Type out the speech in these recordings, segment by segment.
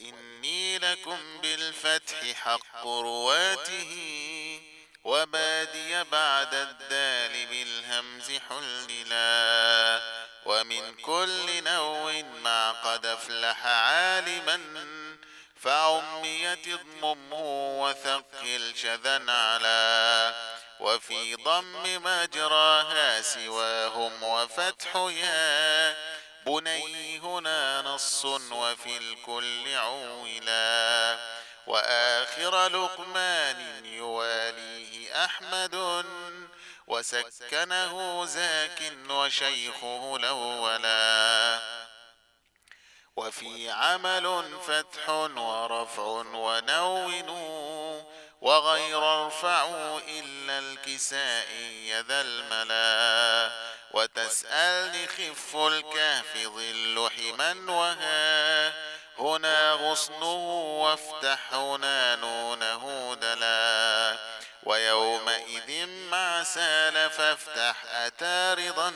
وإني لكم بالفتح حق رواته، وبادي بعد الدال بالهمز حللا، ومن كل نو مع قد أفلح عالما، فعميت اضمم وثقل شذا على، وفي ضم مجراها سواهم وفتح يا بني هنا نص وفي الكل عولا، وآخر لقمان يواليه أحمد، وسكنه زاك وشيخه الأولا، وفي عمل فتح ورفع ونون، وغير ارفعوا إلا الكساء ذا الملا، وتسأل خف الكهف ظل حما وها، هنا غصنه وافتح هنا نونه دلا، ويومئذ مع سال فافتح أتى رضا،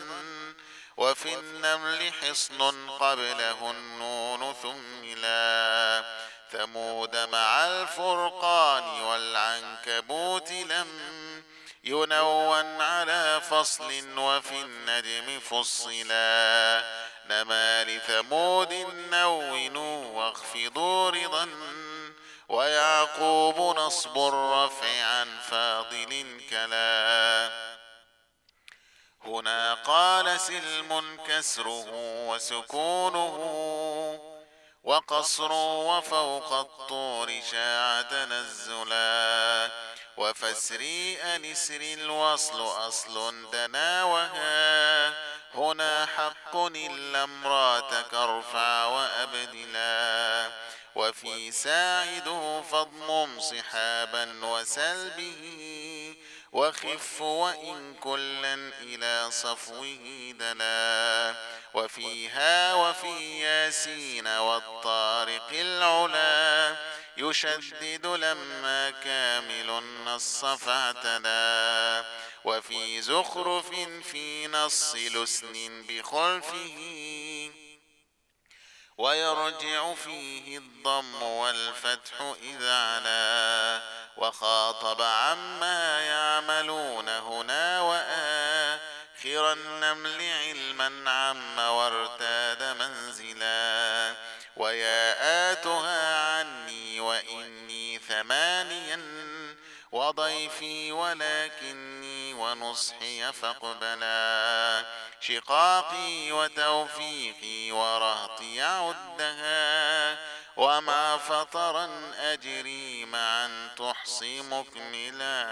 وفي النمل حصن قبله النون ثملا، ثمود مع الفرقان والعنكبوت لم ينون على فصل، وفي النجم فصلا، نما لثمود نون واخفضوا رضا، ويعقوب نصب الرفع عن فاضل كلا، هنا قال سلم كسره وسكونه، وقصر وفوق الطور شاع تنزلا، وفسري أنسر الوصل أصل دنا وها، هنا حق إلا امراتك ارفع وأبدلا، وفي ساعده فاضمم صحابا وسلبه، وخف وإن كلا إلى صفوه دلا، وفيها وفي ياسين والطارق العلا، يشدد لما كامل النص فاعتلا، وفي زخرف في نص لسن بخلفه، ويرجع فيه الضم والفتح إذا علا، وخاطب عما يعملون هنا وآخر النمل علما عم وارتاد منزلا، وياءاتها عني وإني ثمانيا، وضيفي ولكني ونصحي فاقبلا، شقاقي وتوفيقي ورهطي عدها، وما فطرا أجري معا تحصي مكملا.